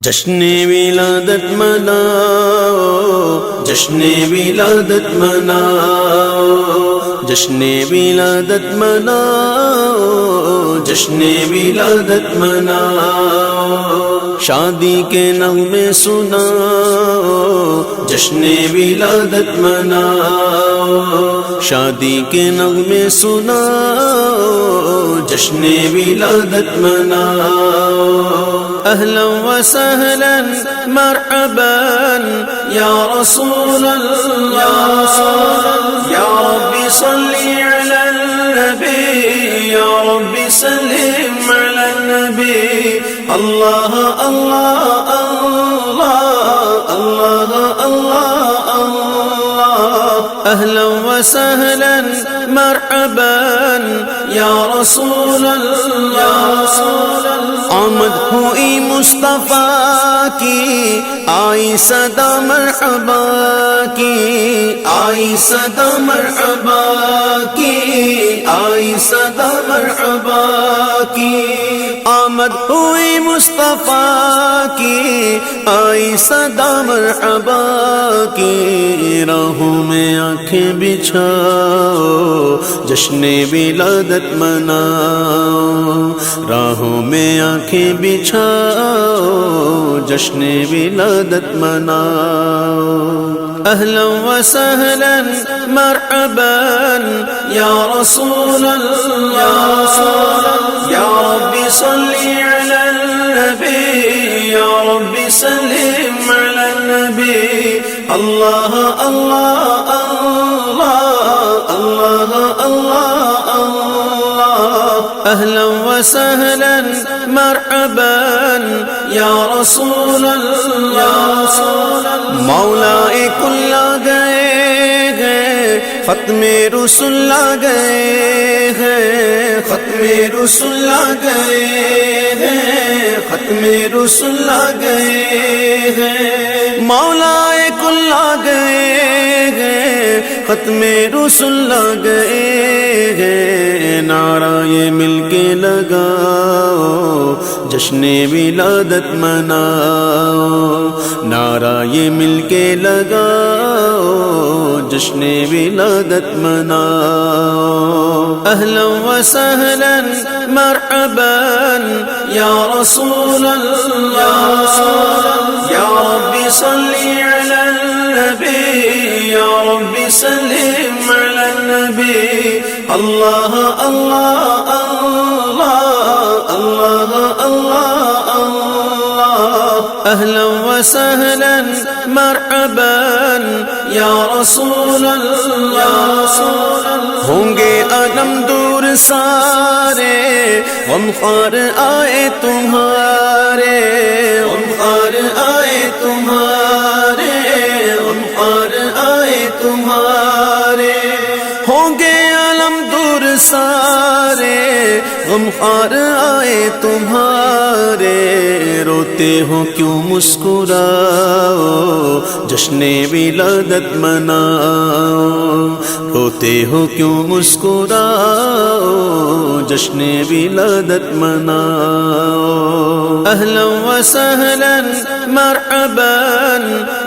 جشن ولادت مناؤ، جشن ولادت مناؤ، جشن ولادت مناؤ، جشن ولادت مناؤ، شادی کے نغمے سناؤ، جشن ولادت مناؤ، شادی کے نغمے سناؤ، جشن ولادت مناؤ، اہلا وسہلا مرحبا یا رسول اللہ، یا رب صلی علی النبی، یا رب سلم علی النبی، اللہ اللہ اللہ اللہ اللہ اللہ، اہلا وسہلا مرحبا یا رسول اللہ، آمد ہوئی مصطفیٰ کی، آئی صدا مرحبا کی، آئی صدا مرحبا کی، آئی صدا مرحبا کی، آمد ہوئی مصطفیٰ کی، آئی صدا مرحبا کی، راہوں میں آنکھیں بچھاؤ، جشن ولادت مناؤ، راہوں میں آنکھیں بچھاؤ، جشن ولادت مناؤ، اہلا وسہلا مرحبا یا رسول اللہ، یا رب صلی علی النبی، یا رب سلم علی النبی، اللہ اللہ اللہ اللہ اللہ اللہ، اہلا وسہلا مرحبا یا رسول اللہ، مولا کل آ گئے ہیں، ختم رسول آ گئے ہیں، ختم رسول آ گئے ہیں، ختم رسول آ گئے ہیں، مولا کل آ گئے ہیں، ختم رسول آ گئے ہیں، نعرہ یہ مل کے لگاؤ، جشن ولادت مناؤ، نعرہ یہ مل کے لگاؤ، جشن ولادت مناؤ، اہلا وسہلا مرحبا یا رسول اللہ، یا رب صلی علی النبی، یا رب سلم علی النبی، اللہ اللہ اللہ اللہ اللہ اللہ، اہلا وسہلا مرحبا یا رسول اللہ، ہوں گے علم دور سارے، غمخوار آئے تمہارے، غمخوار آئے تمہارے، غمخوار آئے تمہارے، ہوں گے علم دور سارے، غمخوار آئے تمہارے، روتے ہو کیوں مسکراؤ، جشن ولادت مناؤ، روتے ہو کیوں مسکراؤ، جشن ولادت مناؤ، اہلا وسہلا مرحبا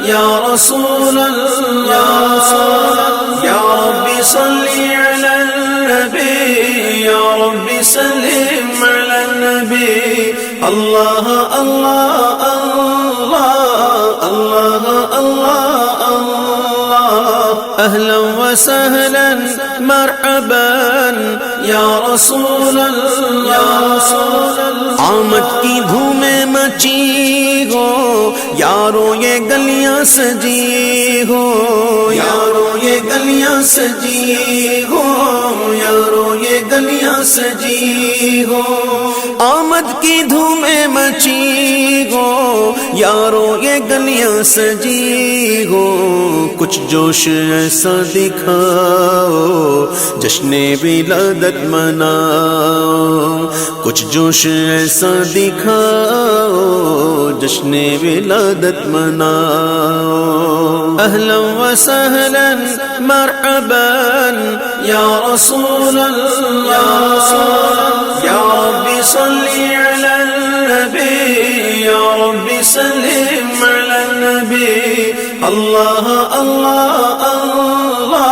یا رسول اللہ، یا رب صلی علی النبی، یا رب سلم علی النبی، اللہ اللہ اللہ اللہ اللہ اللہ، اہلا وسہلا مرحبا یا رسول اللہ، آمد کی دھومیں مچی ہو، یارو یہ گلیاں سجی ہو، یارو یہ گلیاں سجی ہو، یارو یہ گلیاں سجی ہو، آمد کی دھومیں مچی ہو، یارو یہ گلیاں سجی ہو، کچھ جوش ایسا دکھاؤ، جشن ولادت مناؤ، کچھ جوش ایسا دکھاؤ، جشن ولادت مناؤ، اہلا وسہلا مرحبا یا رسول اللہ، یا رب صلی علی النبی، یا رب سلم على النبي الله الله الله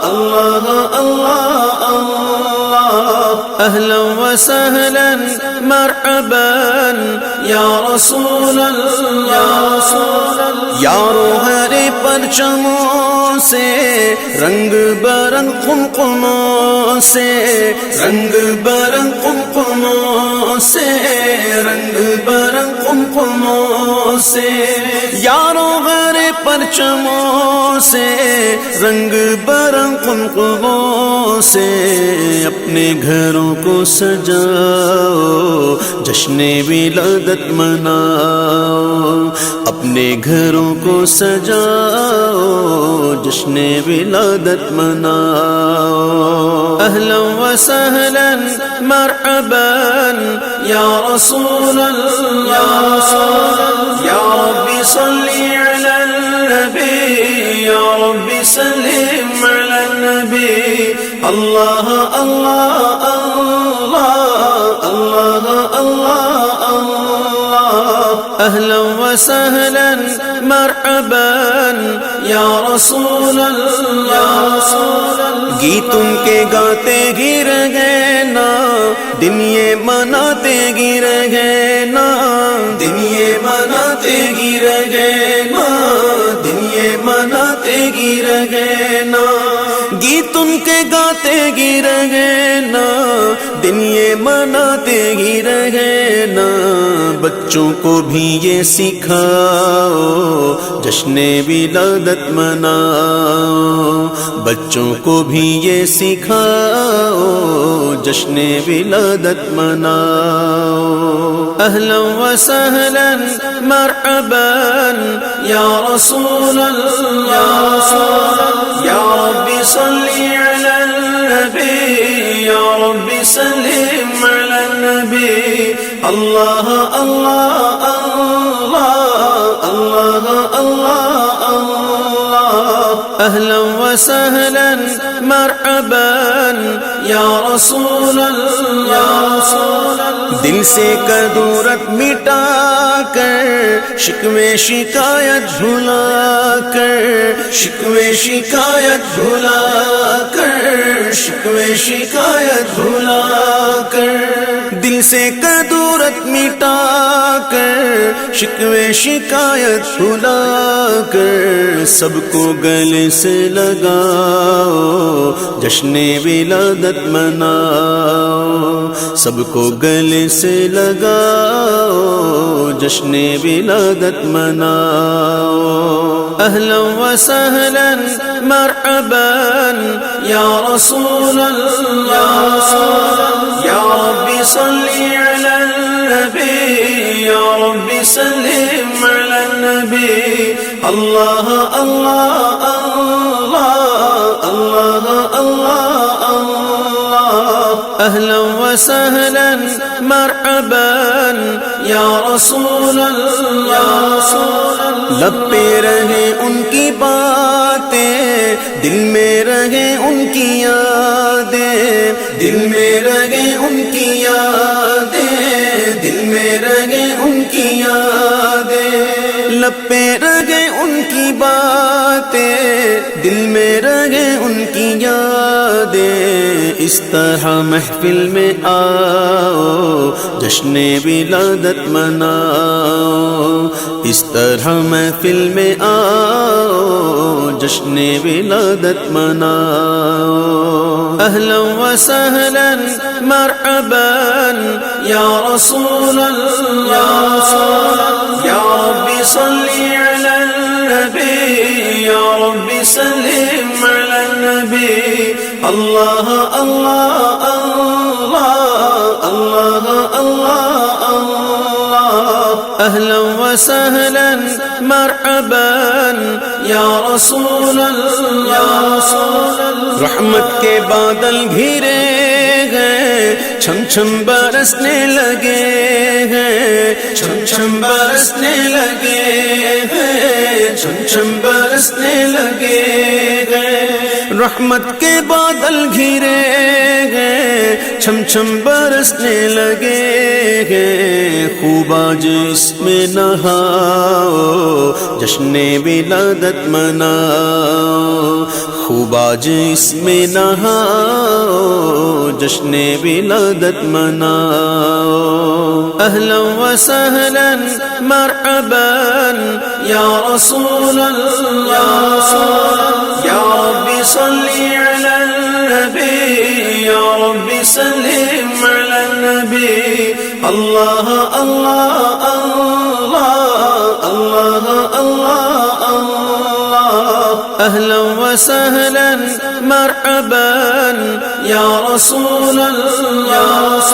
الله الله الله أهلا وسهلا مرحبا یا رسول اللہ یارو ہرے پرچموں سے رنگ برنگ قمقموں سے رنگ برنگ قمقموں سے رنگ برنگ قمقموں سے یارو ہرے پرچموں سے رنگ برنگ قمقموں سے اپنے گھروں کو سجاؤ جشن ولادت مناؤ اپنے گھروں کو سجاؤ جشن ولادت مناؤ اہلا وسہلا مرحبا یا رسول اللہ یا رب صلی علی النبی یا رب سلم علی النبی اللہ اللہ اللہ اللہ اللہ اہلا وسہلا مرحبا یا رسول اللہ گیتوں کے گاتے گر گئے نا دن یہ مناتے گر گئے نا دن یہ مناتے گر گئے نا دن یہ مناتے گر گئے نا گیتوں کے گاتے گر گئے نا دن یہ مناتے گر گئے نا بچوں کو بھی یہ سکھاؤ جشن ولادت مناؤ بچوں کو بھی یہ سکھاؤ جشن ولادت مناؤ اہلا وسہلا مرحبا یا رسول اللہ یا رب صلی علی النبی یا رب سلم علی النبی اللہ اللہ اللہ اللہ اللہ اللہ اہلا وسہلا مرحبا یا رسول اللہ دل سے کدورت مٹا کر شکوے شکایت بھلا کر شکوے شکایت بھلا کر شکوے شکایت بھلا کر دل سے کدورت مٹا کر شکوے شکایت بھلا کر سب کو گلے سے لگاؤ جشن ولادت مناؤ سب کو گلے سے لگاؤ جشن ولادت مناؤ اہلا وسہلا مرحبا یا رسول اللہ یا رب صلی علی النبی یا رب سلم علی النبی اللہ اللہ اللہ اللہ اللہ اللہ اہلا وسہلا مرحبا یا رسول اللہ لب پہ رہے ان کی باتیں دل میں رہے ان کی یادیں دل میں رہے ان کی یادیں دل میں رہے ان کی یادیں لب پہ رہے ان کی باتیں دل میں رہے ان کی یادیں اس طرح محفل میں آؤ جشن ولادت مناؤ اس طرح محفل میں آؤ جشن ولادت مناؤ اہلا وسہلا مرحبا یا رسول اللہ یا رب صلی علی النبی یا رب سلم علی النبی اللہ اللہ اللہ اللہ اللہ اللہ اہلا وسہلا مرحبا یا رسول اللہ رحمت کے بادل گھرے ہیں چھم چھم برسنے لگے ہیں چھم چھم برسنے لگے ہیں چھم چھم برسنے لگے ہیں رحمت کے بادل گھرے ہیں، چھم چھم برسنے لگے ہیں، خوب آج اس میں نہاؤ، جشن ولادت مناؤ، خوب آج اس میں نہاؤ، جشن ولادت مناؤ۔ اہلا وسہلا مرحبا یا رسول اللہ، یا رب صلی علی النبی، یا رب سلم علی النبی، اللہ اللہ اللہ اللہ اللہ اللہ۔ اہلا وسہلا مرحبا یا رسول اللہ،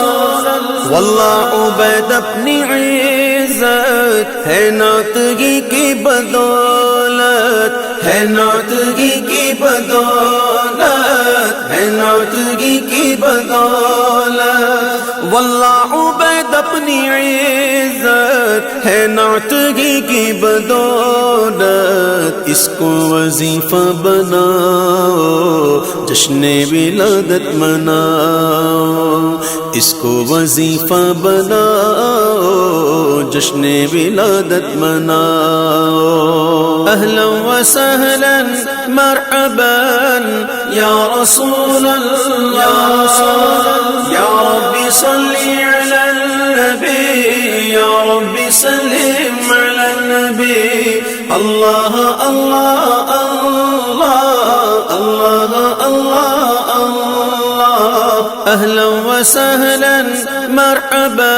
واللہ عبید اپنی عزت ہے نعتگی کی بدولت، ہے نعتگی کی بدولت، ہے نعتگی کی بدولت، واللہ عبید اپنی عزت ہے نعتگی کی بدولت، اس کو وظیفہ بناؤ، جشن ولادت مناؤ، اس کو وظیفہ بناؤ، جشن ولادت مناؤ۔ اہلا وسہلا مرحبا یا رسول اللہ، یا رب صلی علی النبی، یا رب سلم علی النبی، اللہ اللہ اللہ اللہ اللہ اللہ۔ اہلا وسہلا مرحبا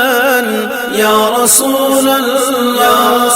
یا رسول اللہ،